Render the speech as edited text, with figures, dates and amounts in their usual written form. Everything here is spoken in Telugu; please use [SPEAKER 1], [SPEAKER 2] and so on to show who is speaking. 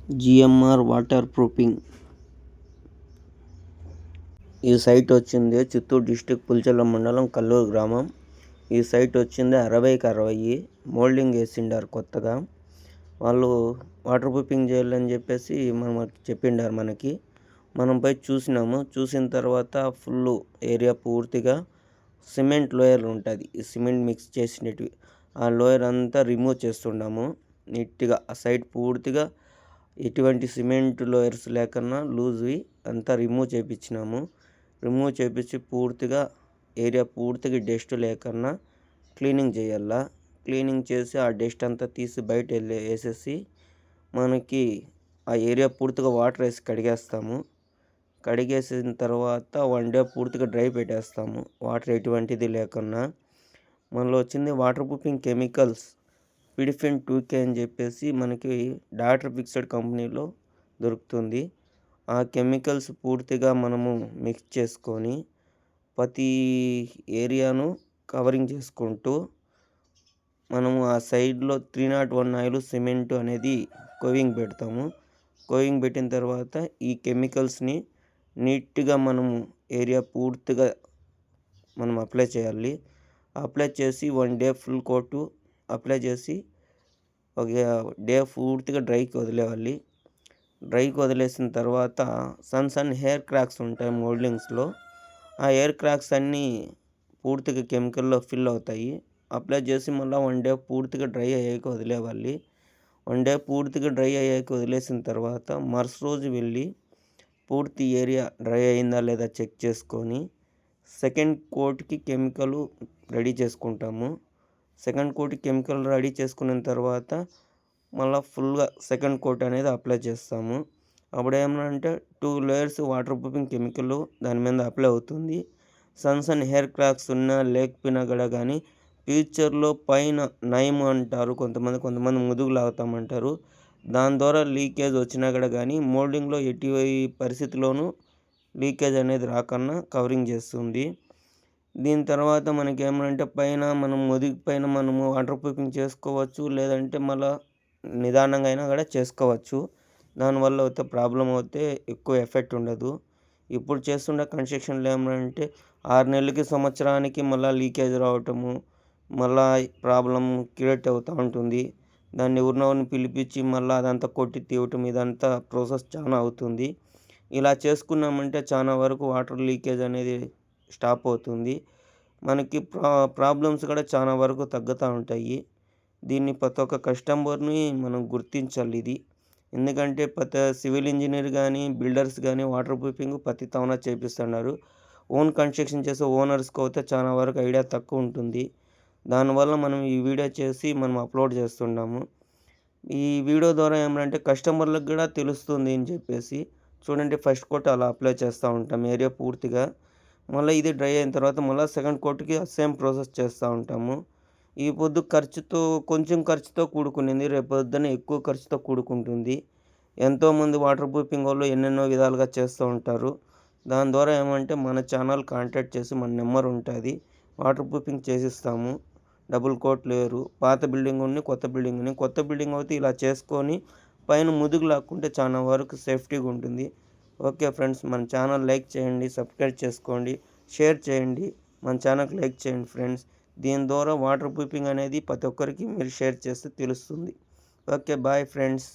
[SPEAKER 1] GMR water proofing. ఈ సైట్ వచ్చింది చిత్తూరు డిస్టిక్ పుల్చెర్ల మండలం కల్లూరు గ్రామం. ఈ సైట్ వచ్చింది 60కి 60 మోల్డింగ్ వేసిండారు కొత్తగా. వాళ్ళు వాటర్ ప్రూఫింగ్ చేయాలని చెప్పేసి మనకి చెప్పిండారు. మనం పోయి చూసినాము. చూసిన తర్వాత ఫుల్ ఏరియా పూర్తిగా సిమెంట్ లోయర్ ఉంటుంది. ఈ సిమెంట్ మిక్స్ చేసినవి ఆ లోయర్ అంతా రిమూవ్ చేస్తున్నాము నీట్గా. ఆ సైడ్ పూర్తిగా ఎటువంటి సిమెంట్ లోయర్స్ లేకన్నా లూజ్వి అంతా రిమూవ్ చేయించినాము. రిమూవ్ చేయించి పూర్తిగా ఏరియా పూర్తిగా డస్ట్ లేకన్నా క్లీనింగ్ చేయాలా. క్లీనింగ్ చేసి ఆ డస్ట్ అంతా తీసి బయట వేసేసి మనకి ఆ ఏరియా పూర్తిగా వాటర్ వేసి కడిగేస్తాము. కడిగేసిన తర్వాత 1 డే పూర్తిగా డ్రై పెట్టేస్తాము వాటర్ ఎటువంటిది లేకున్నా. మనలో వచ్చింది వాటర్ ప్రూఫింగ్ కెమికల్స్ పిడిఫిన్ 2K అని చెప్పేసి మనకి డాక్టర్ ఫిక్స్డ్ కంపెనీలో దొరుకుతుంది. ఆ కెమికల్స్ పూర్తిగా మనము మిక్స్ చేసుకొని ప్రతి ఏరియాను కవరింగ్ చేసుకుంటూ మనము ఆ సైడ్లో 301 ఆయిల్ సిమెంట్ అనేది కోవింగ్ పెడతాము. కోవింగ్ పెట్టిన తర్వాత ఈ కెమికల్స్ని నీట్గా మనము ఏరియా పూర్తిగా మనం అప్లై చేయాలి. అప్లై చేసి 1 డే ఫుల్ కోటు అప్లై చేసి ఒక డే పూర్తిగా డ్రైకి వదిలేయాలి. డ్రైకి వదిలేసిన తర్వాత సన్ హెయిర్ క్రాక్స్ ఉంటాయి మోల్డింగ్స్లో. ఆ హెయిర్ క్రాక్స్ అన్నీ పూర్తిగా కెమికల్లో ఫిల్ అవుతాయి. అప్లై చేసి మళ్ళీ 1 డే పూర్తిగా డ్రై అయ్యాక వదిలేవాలి. 1 డే పూర్తిగా డ్రై అయ్యాక వదిలేసిన తర్వాత మరుసటి రోజు వెళ్ళి పూర్తి ఏరియా డ్రై అయిందా లేదా చెక్ చేసుకొని సెకండ్ కోట్కి కెమికల్ రెడీ చేసుకుంటాము. సెకండ్ కోట్కి కెమికల్ రెడీ చేసుకున్న తర్వాత మళ్ళీ ఫుల్గా సెకండ్ కోట్ అనేది అప్లై చేస్తాము. అప్పుడు ఏమన్నా 2 లేయర్స్ వాటర్ ప్రూఫింగ్ కెమికల్ దాని మీద అప్లై అవుతుంది. సన్ హెయిర్ క్రాక్స్ ఉన్నా లేకపోయినా కూడా కానీ ఫ్యూచర్లో పైన నయం అంటారు కొంతమంది ముదుగు లాగుతామంటారు. దాని ద్వారా లీకేజ్ వచ్చినా కూడా కానీ మోల్డింగ్లో ఎట్టి పరిస్థితిలోనూ లీకేజ్ అనేది రాకన్నా కవరింగ్ చేస్తుంది. దీని తర్వాత మనకి ఏమన్నా పైన మనం ముదుగు పైన మనము వాటర్ ప్రూఫింగ్ చేసుకోవచ్చు. లేదంటే మళ్ళీ నిదానంగా అయినా కూడా చేసుకోవచ్చు. దానివల్ల అయితే ప్రాబ్లం అయితే ఎక్కువ ఎఫెక్ట్ ఉండదు. ఇప్పుడు చేస్తున్న కన్స్ట్రక్షన్లో ఏమంటే 6 నెలలకి సంవత్సరానికి మళ్ళీ లీకేజ్ రావటము, మళ్ళీ ప్రాబ్లం క్రియేట్ అవుతూ ఉంటుంది. దాన్ని ఎవరినొకరిని పిలిపించి మళ్ళీ అదంతా కొట్టి తీయటం ఇదంతా ప్రాసెస్ చాలా అవుతుంది. ఇలా చేసుకున్నామంటే చాలా వరకు వాటర్ లీకేజ్ అనేది స్టాప్ అవుతుంది. మనకి ప్రాబ్లమ్స్ కూడా చాలా వరకు తగ్గుతూ ఉంటాయి. దీన్ని ప్రతి ఒక్క కస్టమర్ని మనం గుర్తించాలి ఇది. ఎందుకంటే ప్రతి సివిల్ ఇంజనీర్ కానీ బిల్డర్స్ కానీ వాటర్ ప్రూఫింగ్ ప్రతి తవన చేపిస్తున్నారు. ఓన్ కన్స్ట్రక్షన్ చేసే ఓనర్స్కి అయితే చాలా వరకు ఐడియా తక్కువ ఉంటుంది. దానివల్ల మనం ఈ వీడియో చేసి మనం అప్లోడ్ చేస్తున్నాము. ఈ వీడియో ద్వారా ఏమంటే కస్టమర్లకు కూడా తెలుస్తుంది అని చెప్పేసి చూడండి. ఫస్ట్ కోట్ అలా అప్లై చేస్తూ ఉంటాం ఏరియా పూర్తిగా. మళ్ళీ ఇది డ్రై అయిన తర్వాత మళ్ళీ సెకండ్ కోట్కి సేమ్ ప్రాసెస్ చేస్తూ ఉంటాము. ఈ పొద్దు కొంచెం ఖర్చుతో కూడుకునింది, రేపు పొద్దున ఎక్కువ ఖర్చుతో కూడుకుంటుంది. ఎంతోమంది వాటర్ ప్రూఫింగ్ వాళ్ళు ఎన్నెన్నో విధాలుగా చేస్తూ ఉంటారు. దాని ద్వారా ఏమంటే మన ఛానల్ కాంటాక్ట్ చేసి మన నెంబర్ ఉంటుంది, వాటర్ ప్రూఫింగ్ చేసిస్తాము. డబుల్ కోట్ లేరు, పాత బిల్డింగ్ ఉంది, కొత్త బిల్డింగ్ ఉంది. కొత్త బిల్డింగ్ అయితే ఇలా చేసుకొని పైన ముదుగు లాక్కుంటే చాలా వరకు సేఫ్టీగా ఉంటుంది. ఓకే ఫ్రెండ్స్, మన ఛానల్ లైక్ చేయండి, సబ్స్క్రైబ్ చేసుకోండి, షేర్ చేయండి. మన ఛానల్కి లైక్ చేయండి ఫ్రెండ్స్. దీని ద్వారా వాటర్ ప్రూఫింగ్ అనేది ప్రతి ఒక్కరికి మీరు షేర్ చేస్తే తెలుస్తుంది. Okay, bye friends.